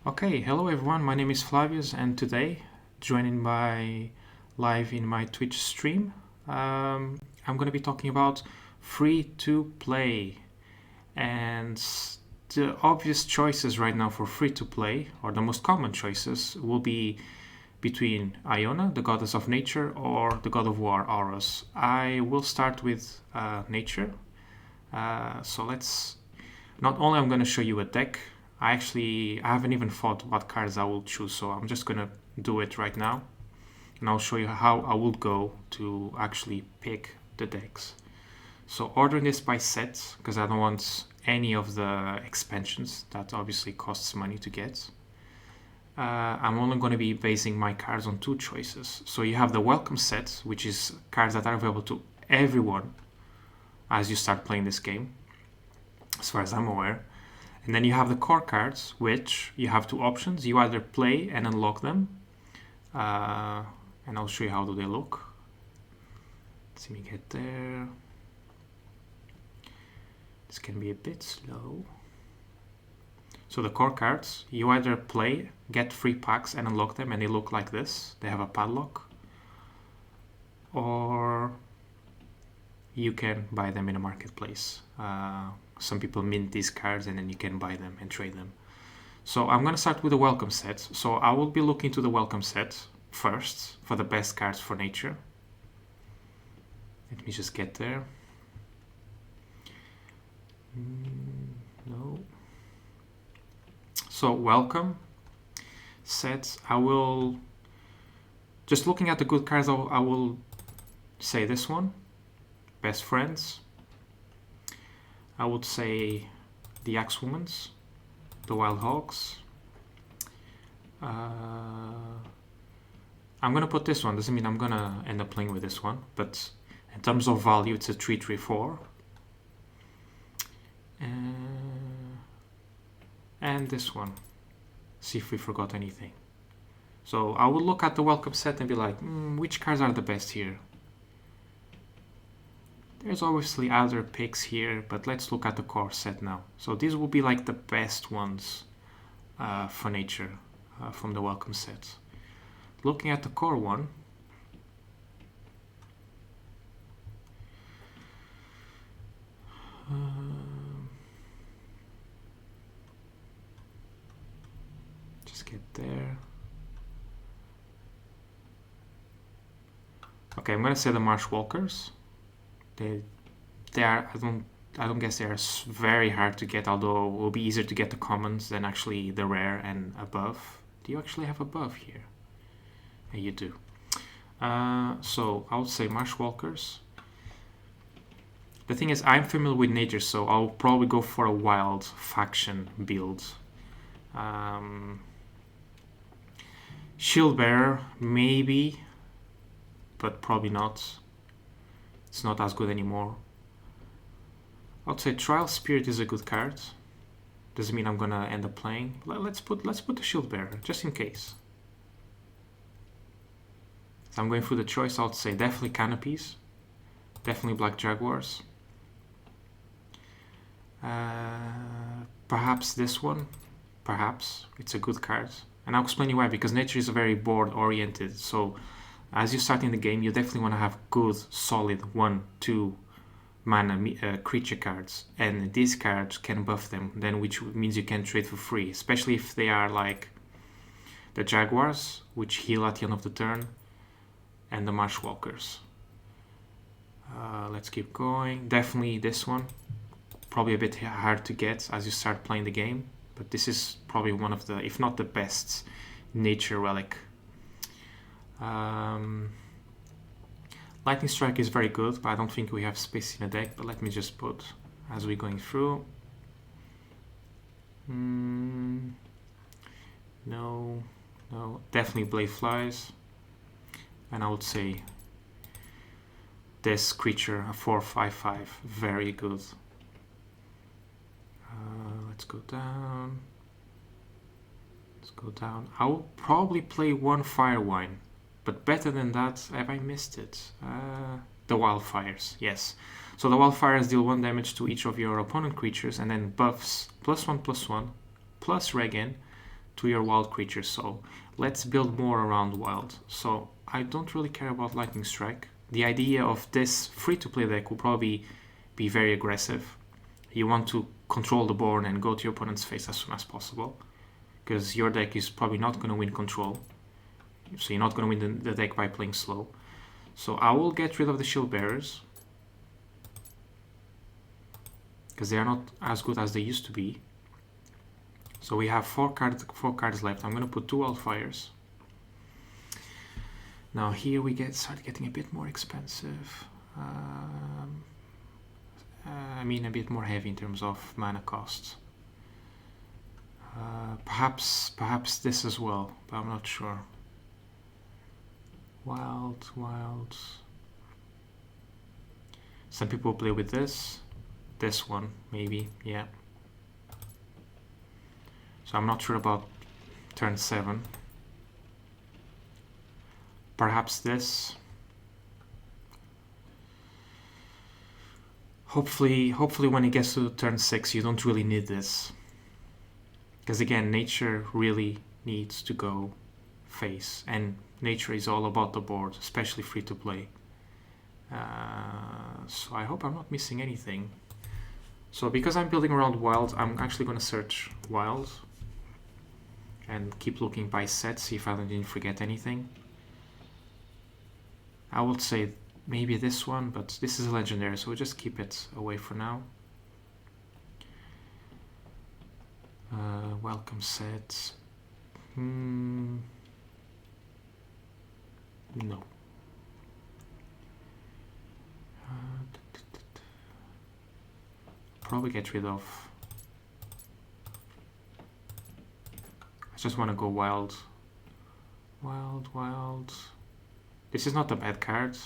Okay, hello everyone, my name is Flavius and today, joining by live in my Twitch stream, I'm going to be talking about free to play. And the obvious choices right now for free to play, or the most common choices, will be between Iona, the goddess of nature, or the god of war, Horus. I will start with nature. So let's, not only I'm going to show you a deck, I haven't even thought what cards I will choose, so I'm just gonna do it right now and I'll show you how I would go to actually pick the decks. So ordering this by set, because I don't want any of the expansions that obviously costs money to get. I'm only going to be basing my cards on two choices. So you have the welcome set, which is cards that are available to everyone as you start playing this game, as far as I'm aware. And then you have the core cards, which you have two options. You either play and unlock them, and I'll show you how do they look. Let me get there. This can be a bit slow. So the core cards, you either play, get free packs and unlock them, and they look like this. They have a padlock. Or you can buy them in a marketplace. Some people mint these cards and then you can buy them and trade them. So I'm going to start with the welcome set. So I will be looking to the welcome set first for the best cards for nature. Let me just get there. No. So welcome sets, I will, just looking at the good cards, I will say this one, best friends. I would say the Axewomans, the Wild Hogs. I'm going to put this one. Doesn't mean I'm going to end up playing with this one, but in terms of value, it's a 3/3/4. And this one. See if we forgot anything. So I will look at the welcome set and be like, which cards are the best here? There's obviously other picks here, but let's look at the core set now. So these will be like the best ones for nature from the welcome set. Looking at the core one, just get there. Okay, I'm gonna say the Marshwalkers. They are, I don't guess they are very hard to get, although it will be easier to get the commons than actually the rare and above. Do you actually have above here? Yeah, you do. So I would say Marshwalkers. The thing is, I'm familiar with nature, so I'll probably go for a wild faction build. Shield Bearer, maybe, but probably not. It's not as good anymore. I'd say Trial Spirit is a good card. Doesn't mean I'm gonna end up playing. Let's put the Shield Bearer, just in case. So I'm going through the choice. I'd say definitely Canopies, definitely Black Jaguars. Perhaps this one. Perhaps it's a good card, and I'll explain you why. Because nature is very board oriented, so as you start in the game, you definitely want to have good, solid 1/2 mana creature cards, and these cards can buff them, then which means you can trade for free, especially if they are like the Jaguars, which heal at the end of the turn, and the Marshwalkers. Let's keep going. Definitely this one, probably a bit hard to get as you start playing the game, but this is probably one of the, if not the best, nature relic. Lightning Strike is very good, but I don't think we have space in the deck. But let me just put, as we're going through. No, definitely Blade Flies. And I would say this creature, a 4/5/5, very good. Let's go down. I'll probably play one Firewine. But better than that, have I missed it? The Wildfires, yes. So the Wildfires deal 1 damage to each of your opponent creatures and then buffs +1/+1 plus Regen to your wild creatures. So let's build more around wild. So I don't really care about Lightning Strike. The idea of this free-to-play deck will probably be very aggressive. You want to control the board and go to your opponent's face as soon as possible, because your deck is probably not going to win control. So you're not going to win the deck by playing slow. So I will get rid of the Shield Bearers, because they are not as good as they used to be. So we have four cards left. I'm going to put 2 Wildfires. Now here we start getting a bit more expensive. I mean a bit more heavy in terms of mana costs. Perhaps this as well, but I'm not sure. Wild. Some people play with this one maybe, yeah. So I'm not sure about turn 7. Perhaps this. Hopefully when it gets to turn 6 you don't really need this. Because again, nature really needs to go face, and nature is all about the board, especially free to play. So I hope I'm not missing anything. So because I'm building around wild, I'm actually going to search wild and keep looking by set, see if I didn't forget anything. I would say maybe this one, but this is a legendary, so we'll just keep it away for now. Welcome set. No. Probably get rid of. I just want to go wild. Wild. This is not a bad card.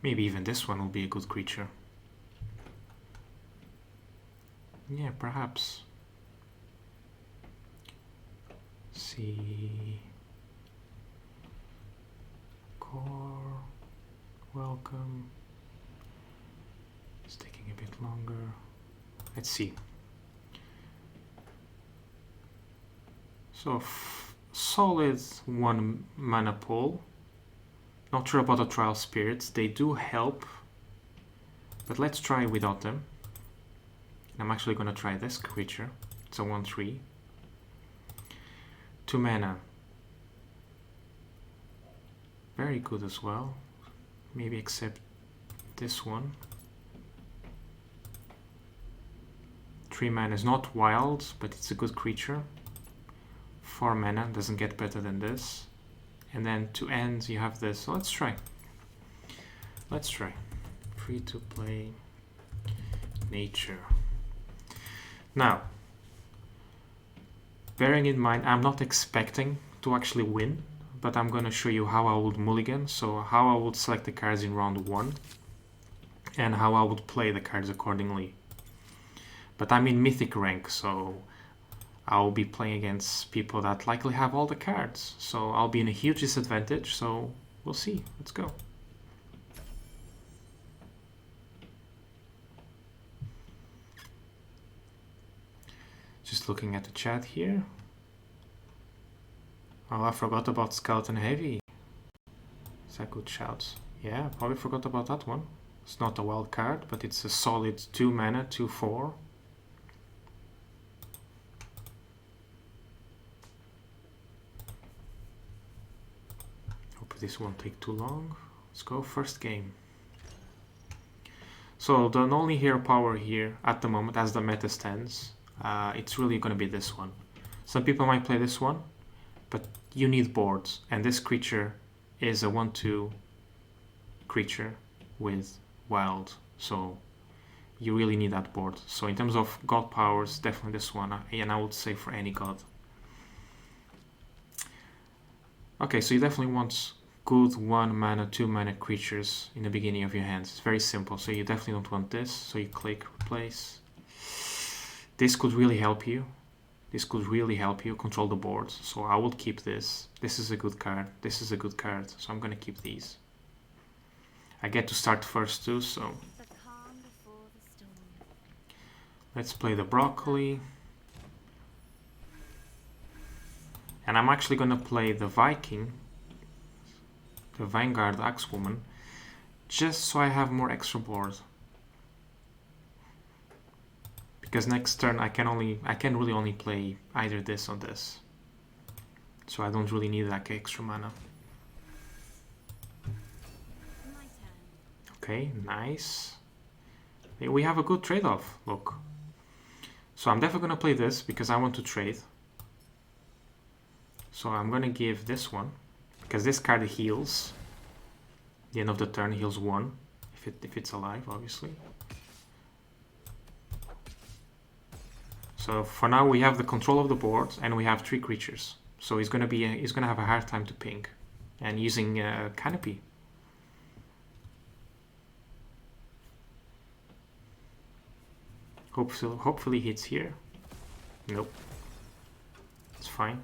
Maybe even this one will be a good creature. Yeah, perhaps. See. Core. Welcome. It's taking a bit longer. Let's see. So, solid 1 mana pool. Not sure about the Trial Spirits. They do help, but let's try without them. I'm actually going to try this creature. It's a 1/3. 2 mana. Very good as well. Maybe except this one. 3 mana is not wild, but it's a good creature. 4 mana, doesn't get better than this. And then to end you have this. So let's try. Free to play nature. Now, bearing in mind I'm not expecting to actually win, but I'm going to show you how I would mulligan, so how I would select the cards in round 1 and how I would play the cards accordingly. But I'm in Mythic rank, so I'll be playing against people that likely have all the cards, so I'll be in a huge disadvantage, so we'll see. Let's go. Just looking at the chat here. Oh, I forgot about Skeleton Heavy. Is that good shout? Yeah, probably forgot about that one. It's not a wild card, but it's a solid 2 mana, 2/4. Hope this won't take too long. Let's go, first game. So the only hero power here at the moment, as the meta stands, it's really going to be this one. Some people might play this one, but you need boards, and this creature is a 1/2 creature with wild, so you really need that board. So in terms of god powers, definitely this one, and I would say for any god. Okay, so you definitely want good 1 mana, 2 mana creatures in the beginning of your hands. It's very simple, so you definitely don't want this, so you click replace. This could really help you. This could really help you control the board, so I will keep this. This is a good card, this is a good card, so I'm gonna keep these. I get to start first too, so Let's play the broccoli. And I'm actually gonna play the Viking, the Vanguard Axewoman, just so I have more extra board. Because next turn I can really only play either this or this. So I don't really need like extra mana. Okay, nice. Hey, we have a good trade-off, look. So I'm definitely gonna play this because I want to trade. So I'm gonna give this one, because this card heals. The end of the turn heals 1, if it's alive, obviously. So for now we have the control of the board and we have 3 creatures. So he's gonna have a hard time to ping, and using Canopy. Hopefully hits here. Nope. It's fine.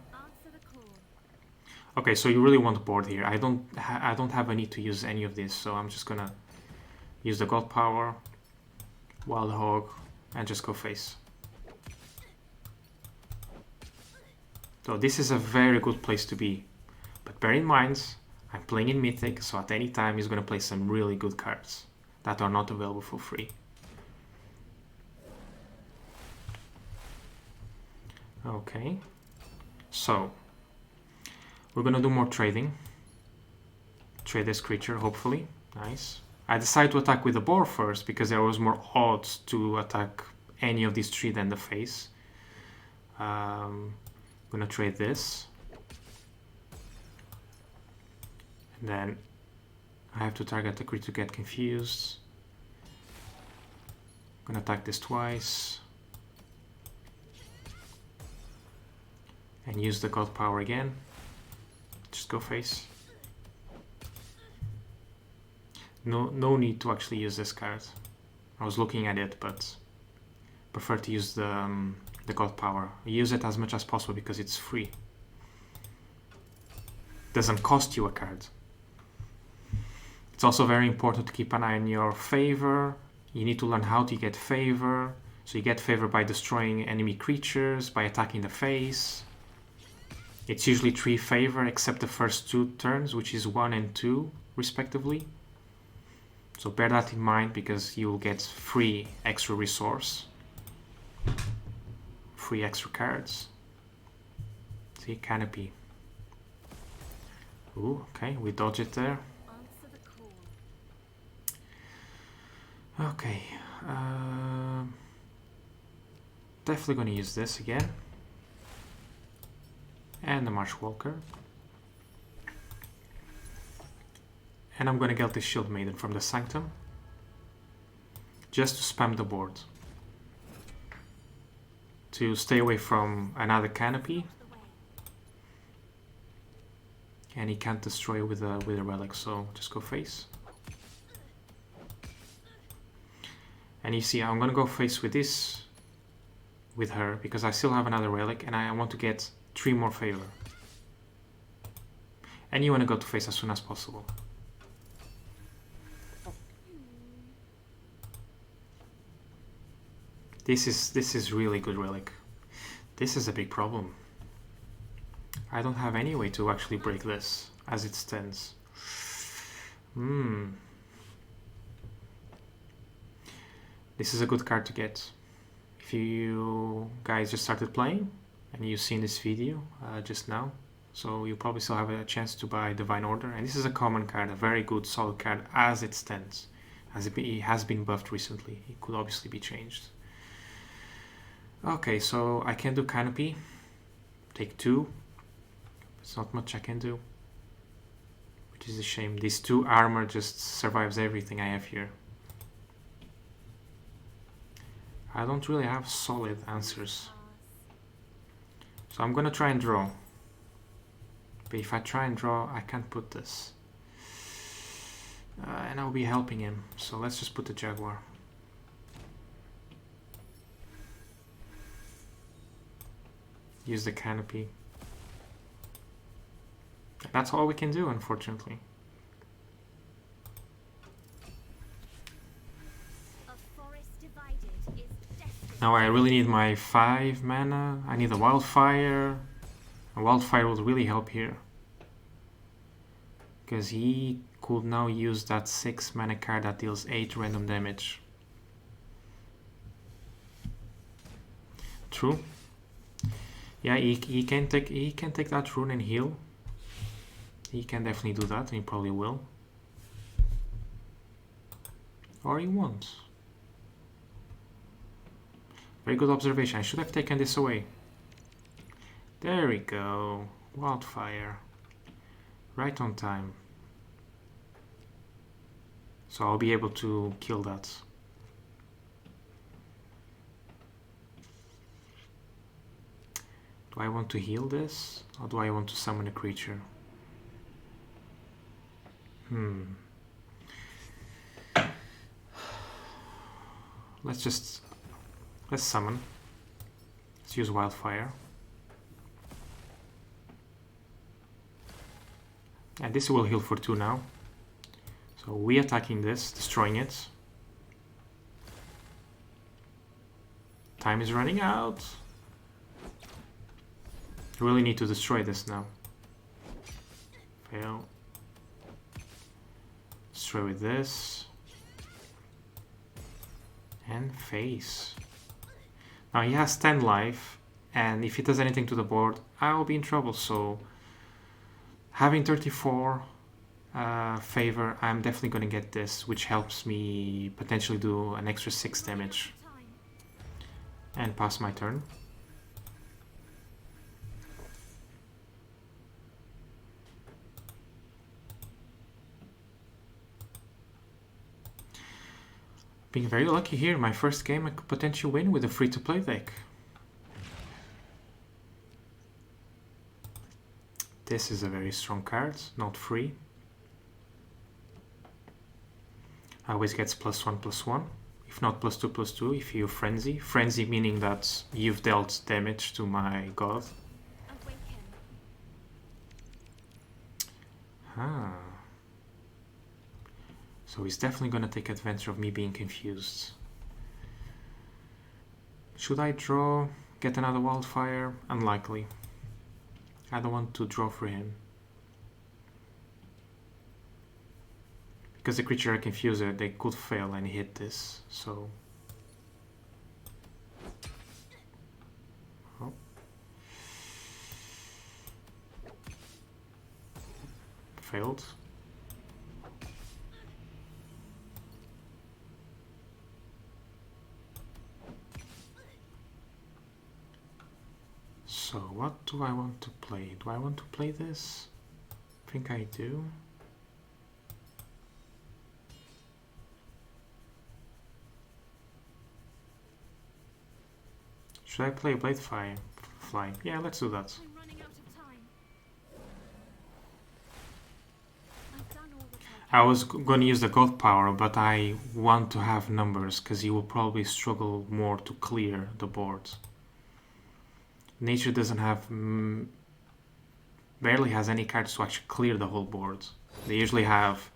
Okay, so you really want board here. I don't have a need to use any of this, so I'm just gonna use the God Power, Wild Hog, and just go face. So this is a very good place to be. But bear in mind, I'm playing in Mythic, so at any time he's gonna play some really good cards that are not available for free. Okay, so we're gonna do more trading. Trade this creature, hopefully. Nice. I decided to attack with the boar first because there was more odds to attack any of these 3 than the face. I'm gonna trade this. And then I have to target the creature to get confused. I'm gonna attack this twice. And use the God Power again. Just go face. No need to actually use this card. I was looking at it, but prefer to use the God Power. Use it as much as possible because it's free. Doesn't cost you a card. It's also very important to keep an eye on your favor. You need to learn how to get favor. So you get favor by destroying enemy creatures, by attacking the face. It's usually 3 favor except the first 2 turns, which is 1 and 2 respectively. So bear that in mind because you will get free extra resource. Free extra cards. See, Canopy. Ooh, okay, we dodge it there. Okay. Definitely gonna use this again. And the Marshwalker. And I'm gonna get the Shield Maiden from the Sanctum. Just to spam the board. To stay away from another Canopy. And he can't destroy with a relic, so just go face. And you see, I'm gonna go face with this, with her, because I still have another relic and I want to get 3 more favor. And you want to go to face as soon as possible. This is really good relic. This is a big problem. I don't have any way to actually break this as it stands. This is a good card to get. If you guys just started playing and you've seen this video just now, so you probably still have a chance to buy Divine Order. And this is a common card, a very good solid card as it stands. As it has been buffed recently. It could obviously be changed. Okay, so I can do Canopy. Take 2. It's not much I can do. Which is a shame. These 2 armor just survives everything I have here. I don't really have solid answers. So I'm gonna try and draw. But if I try and draw, I can't put this. And I'll be helping him. So let's just put the Jaguar. Use the Canopy. That's all we can do, unfortunately. Now I really need my 5 mana. I need a wildfire. A wildfire would really help here, because he could now use that 6 mana card that deals 8 random damage. True. Yeah, he can take that rune and heal. He can definitely do that, and he probably will. Or he won't. Very good observation. I should have taken this away. There we go. Wildfire. Right on time. So I'll be able to kill that. Do I want to heal this? Or do I want to summon a creature? Let's summon. Let's use wildfire. And this will heal for 2 now. So we attacking this, destroying it. Time is running out. Really need to destroy this now. Fail. Destroy with this. And face. Now he has 10 life, and if he does anything to the board, I'll be in trouble. So having 34 favor, I'm definitely going to get this, which helps me potentially do an extra 6 damage and pass my turn. Being very lucky here. My first game I could potentially win with a free-to-play deck. This is a very strong card, not free. Always gets +1/+1, if not +2/+2 if you frenzy. Frenzy meaning that you've dealt damage to my god. So he's definitely gonna take advantage of me being confused. Should I draw, get another wildfire? Unlikely. I don't want to draw for him. Because the creature I confuse it, they could fail and hit this, so... Oh. Failed. So what do I want to play? Do I want to play this? I think I do. Should I play Blade Fly? Yeah, let's do that. I was going to use the God Power, but I want to have numbers because he will probably struggle more to clear the board. Nature doesn't have... barely has any cards to actually clear the whole board. They usually have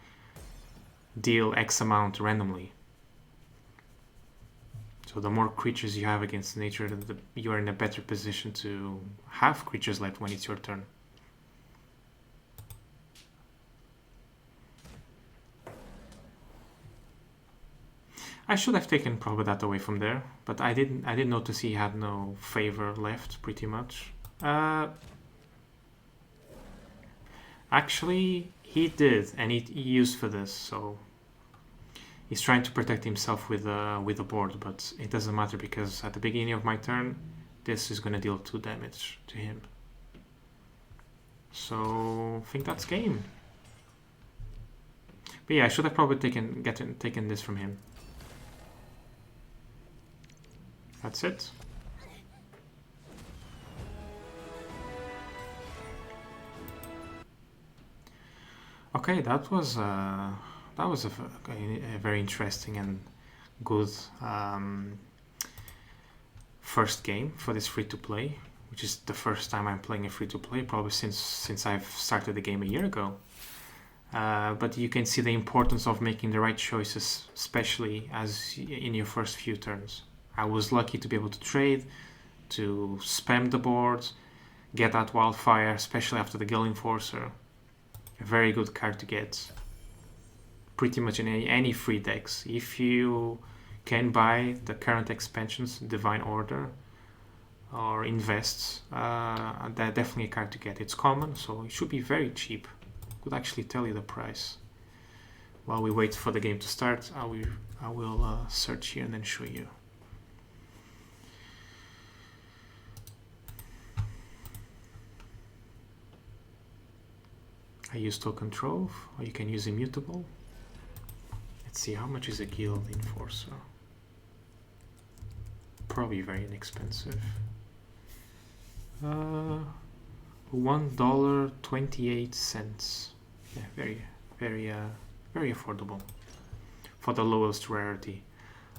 deal X amount randomly. So the more creatures you have against nature, you are in a better position to have creatures left when it's your turn. I should have taken probably that away from there, but I didn't notice he had no favor left, pretty much. Actually, he did, and he used for this, so he's trying to protect himself with the board, but it doesn't matter because at the beginning of my turn, this is going to deal 2 damage to him. So I think that's game. But yeah, I should have probably taken this from him. That's it. Okay, that was a very interesting and good first game for this free-to-play, which is the first time I'm playing a free-to-play, probably since I've started the game a year ago. But you can see the importance of making the right choices, especially as in your first few turns. I was lucky to be able to trade, to spam the board, get that Wildfire, especially after the Gale Enforcer. A very good card to get. Pretty much in any free decks. If you can buy the current expansions, Divine Order, or Invests, they're definitely a card to get. It's common, so it should be very cheap. Could actually tell you the price. While we wait for the game to start, I will search here and then show you. I use Token Trove, or you can use Immutable. Let's see, how much is a Guild Enforcer? Probably very inexpensive. $1.28. Yeah, very affordable for the lowest rarity.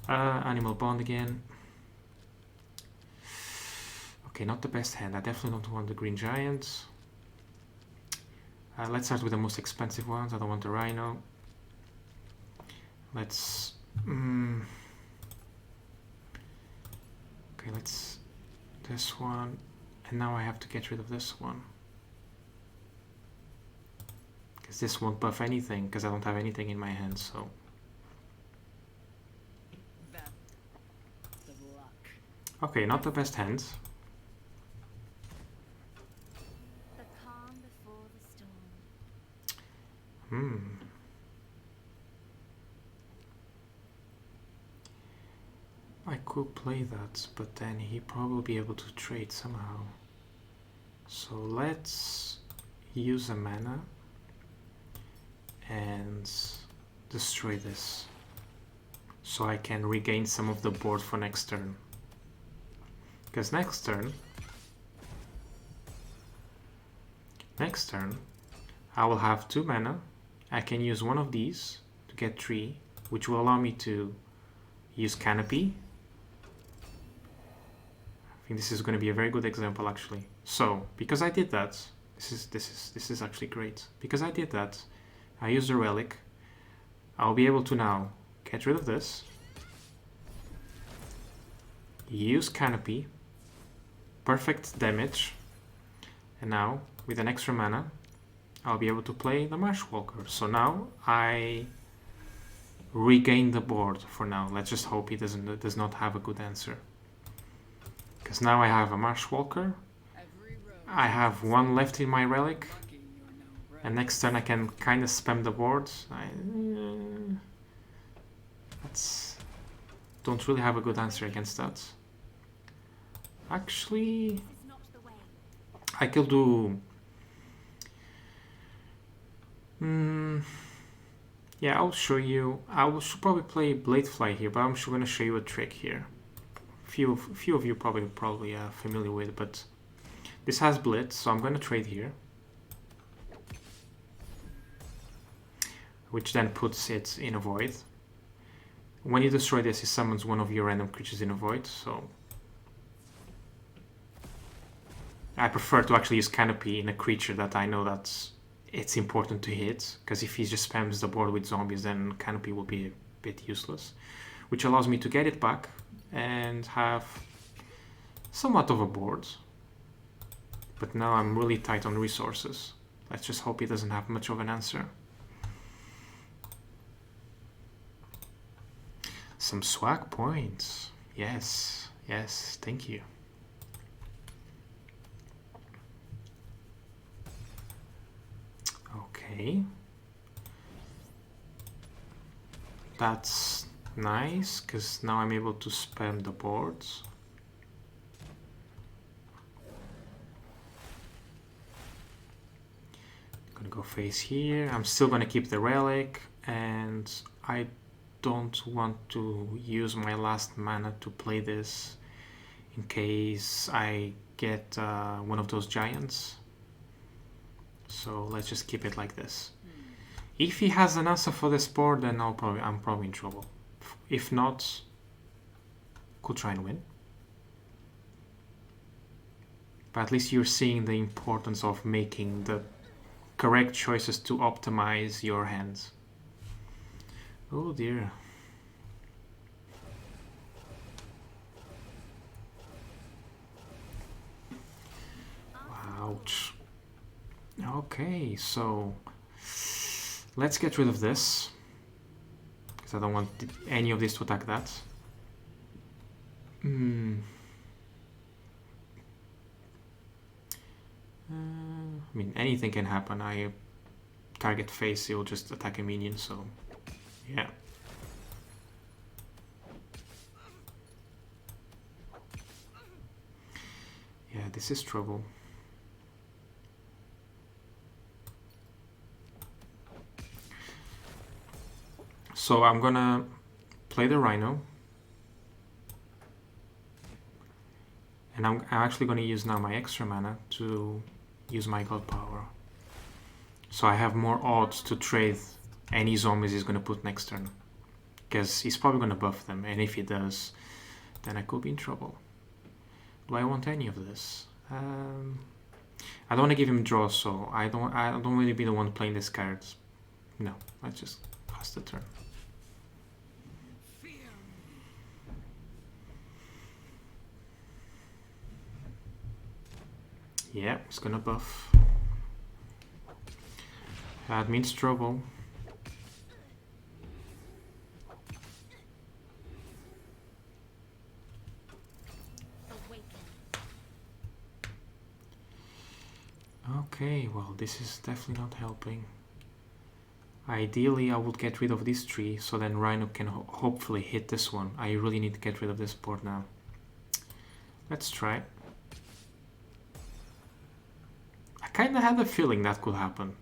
Animal Bond again. Okay, not the best hand. I definitely don't want the Green Giant. Let's start with the most expensive ones. I don't want the Rhino. Let's... okay, let's... this one. And now I have to get rid of this one. Because this won't buff anything, because I don't have anything in my hand, so... okay, not the best hand. I could play that, but then he'd probably be able to trade somehow. So let's use a mana and destroy this, so I can regain some of the board for next turn. Because next turn, I will have 2 mana. I can use one of these to get 3, which will allow me to use Canopy. I think this is going to be a very good example, actually. So, because I did that, this is actually great. Because I did that, I used a relic. I'll be able to now get rid of this, use Canopy, perfect damage, and now with an extra mana, I'll be able to play the Marshwalker. So now I regain the board for now. Let's just hope he does not have a good answer. Because now I have a Marshwalker. I have 1 left in my relic. And next turn I can kind of spam the board. Don't really have a good answer against that. Actually, I could do... yeah, I'll show you. Should probably play Bladefly here, but I'm going to show you a trick here. Few of you probably are familiar with it, but this has Blitz, so I'm going to trade here, which then puts it in a void. When you destroy this, it summons one of your random creatures in a void, so I prefer to actually use Canopy in a creature that I know that it's important to hit, because if he just spams the board with zombies, then Canopy will be a bit useless, which allows me to get it back and have somewhat of a board. But now I'm really tight on resources. Let's just hope he doesn't have much of an answer. Some swag points. Yes, yes, thank you. Okay. That's nice, because now I'm able to spam the boards. Gonna go face here. I'm still gonna keep the relic, and I don't want to use my last mana to play this in case I get one of those giants. So let's just keep it like this. If he has an answer for this board, then I'm probably in trouble. If not, could try and win. But at least you're seeing the importance of making the correct choices to optimize your hands. Oh dear. Okay, so let's get rid of this, because I don't want any of this to attack that. I mean, anything can happen. I target face, it will just attack a minion, so yeah. Yeah, this is trouble. So I'm gonna play the Rhino. And I'm actually gonna use now my extra mana to use my God Power. So I have more odds to trade any zombies he's gonna put next turn. Because he's probably gonna buff them, and if he does, then I could be in trouble. Do I want any of this? I don't want to give him draw, so I don't really be the one playing these cards. No, let's just pass the turn. Yeah, he's gonna buff. That means trouble. Okay, well, this is definitely not helping. Ideally, I would get rid of this tree, so then Rhino can hopefully hit this one. I really need to get rid of this board now. Let's try. I kinda had a feeling that could happen.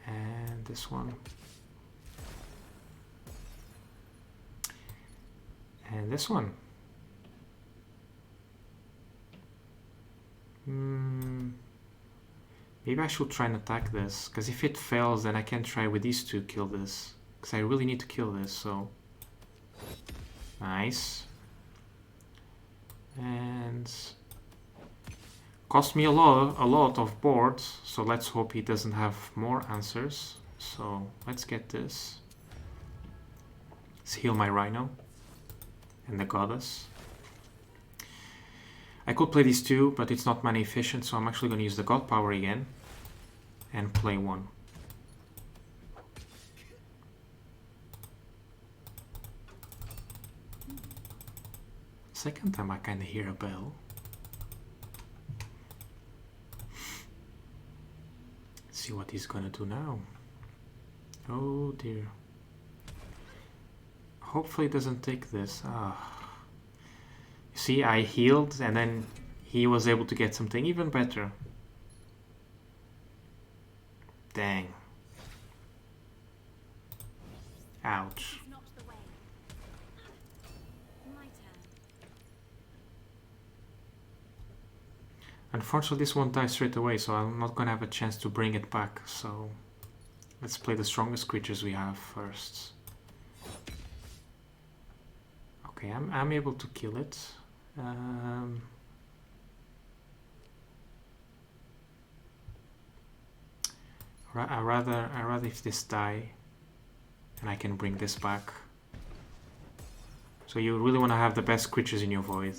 And this one. And this one. Maybe I should try and attack this, because if it fails, then I can try with these two kill this. Because I really need to kill this, so... Nice. And... Cost me a lot of boards, so let's hope he doesn't have more answers. So, let's get this. Let's heal my Rhino. And the Goddess. I could play these two, but it's not mana efficient, so I'm actually going to use the God Power again. And play one. Second time I kind of hear a bell. Let's see what he's gonna do now. Oh dear. Hopefully he doesn't take this. See, I healed and then he was able to get something even better. Dang. Ouch. Unfortunately, this won't die straight away, so I'm not gonna have a chance to bring it back. So let's play the strongest creatures we have first. Okay, I'm able to kill it. I rather if this die, and I can bring this back. So you really want to have the best creatures in your void.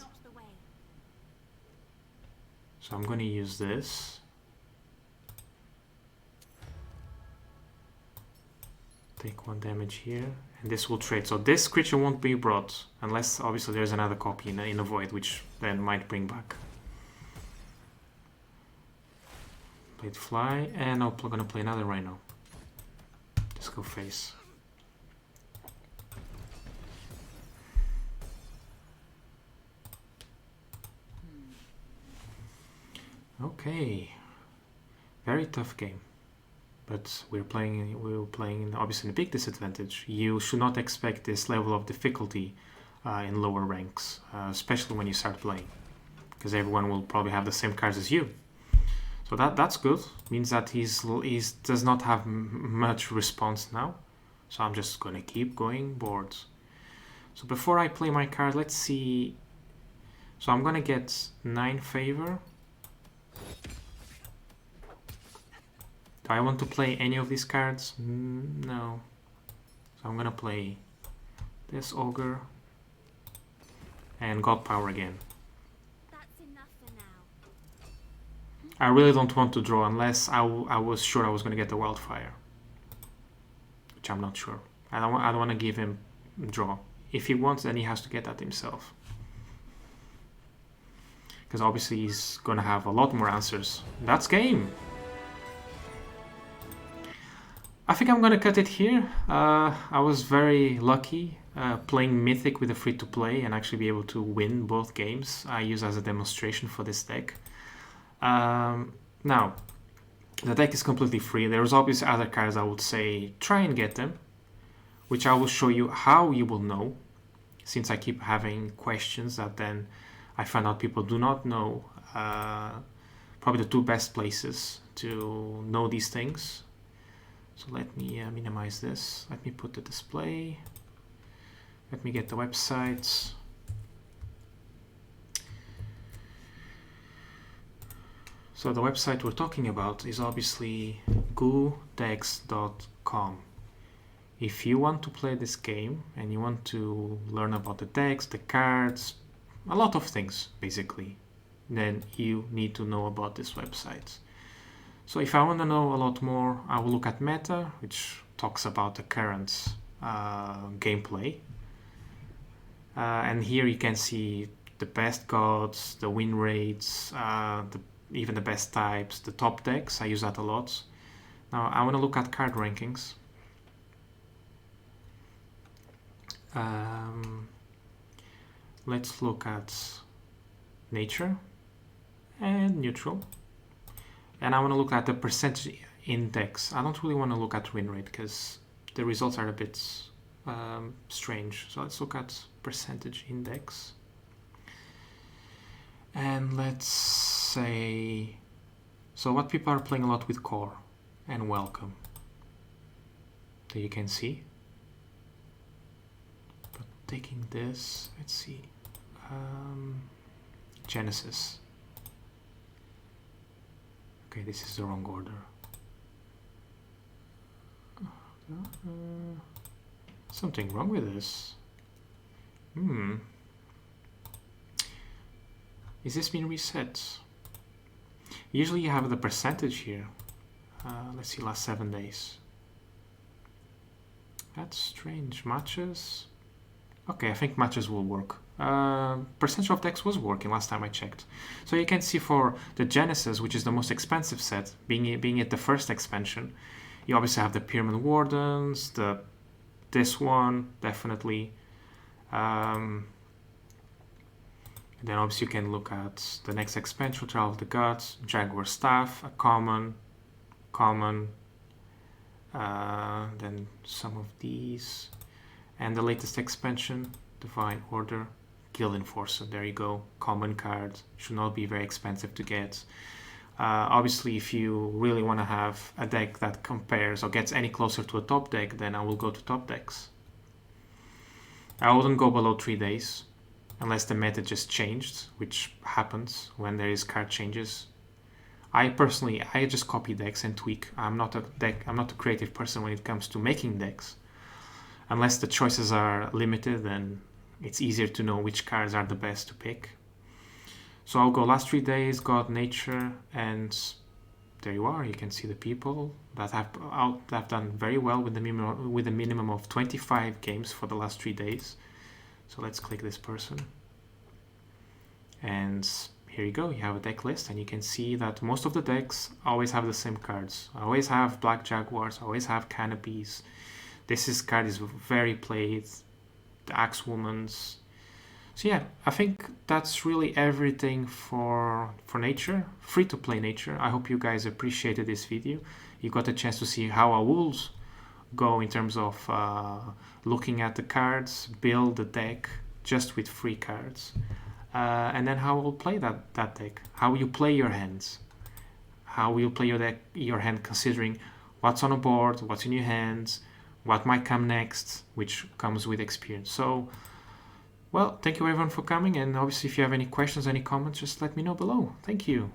So I'm going to use this. Take 1 damage here, and this will trade. So this creature won't be brought, unless obviously there's another copy in the void, which then might bring back. Played fly, and I'm going to play another Rhino. Just go face. Okay, very tough game, but we were playing obviously in a big disadvantage. You should not expect this level of difficulty in lower ranks, especially when you start playing, because everyone will probably have the same cards as you. So that's good. Means that he does not have much response now. So I'm just gonna keep going boards. So before I play my card, let's see. So I'm gonna get 9 favor. Do I want to play any of these cards? No. So I'm gonna play this Ogre and God Power again. I really don't want to draw unless I was sure I was going to get the wildfire, which I'm not sure. I don't want to give him draw. If he wants, then he has to get that himself, because obviously he's going to have a lot more answers. That's game. I think I'm going to cut it here. I was very lucky playing Mythic with a free-to-play and actually be able to win both games I use as a demonstration for this deck. Now, the deck is completely free. There's obviously other cards I would say try and get them, which I will show you how you will know, since I keep having questions that then I find out people do not know. Probably the two best places to know these things. So let me minimize this. Let me put the display. Let me get the websites. So the website we're talking about is obviously goodex.com. If you want to play this game and you want to learn about the decks, the cards, a lot of things basically, then you need to know about this website. So if I want to know a lot more, I will look at Meta, which talks about the current gameplay. And here you can see the best gods, the win rates, even the best types, the top decks. I use that a lot. Now I want to look at card rankings. Let's look at nature and neutral. And I want to look at the percentage index. I don't really want to look at win rate because the results are a bit strange. So let's look at percentage index. And let's say, so what people are playing a lot with core and welcome. There you can see. But taking this, let's see, Genesis. Okay, this is the wrong order. Something wrong with this. Is this being reset? Usually you have the percentage here. Let's see, last 7 days. That's strange. Matches. Okay, I think matches will work. Percentage of decks was working last time I checked. So you can see for the Genesis, which is the most expensive set, being it the first expansion, you obviously have the Pyramid Wardens, this one, definitely. And then obviously you can look at the next expansion, Trial of the Gods, Jaguar Staff, a common, then some of these, and the latest expansion, Divine Order, Guild Enforcer. There you go, common card, should not be very expensive to get. Obviously, if you really want to have a deck that compares or gets any closer to a top deck, then I will go to top decks. I wouldn't go below 3 days, unless the meta just changed, which happens when there is card changes. I just copy decks and tweak. I'm not a creative person when it comes to making decks. Unless the choices are limited, then it's easier to know which cards are the best to pick. So I'll go last 3 days, God, Nature, and there you are. You can see the people that have done very well with a minimum of 25 games for the last 3 days. So let's click this person. And here you go, you have a deck list, and you can see that most of the decks always have the same cards. I always have Black Jaguars, I always have Canopies. This card is very played, the Axewomans. So yeah, I think that's really everything for Nature, free-to-play Nature. I hope you guys appreciated this video. You got a chance to see how I will go in terms of looking at the cards, build the deck just with free cards. And then how we'll play that deck, how you play your hands, how will you play your hand considering what's on a board, what's in your hands, what might come next, which comes with experience. So, well, thank you everyone for coming, and obviously if you have any questions, any comments, just let me know below. Thank you.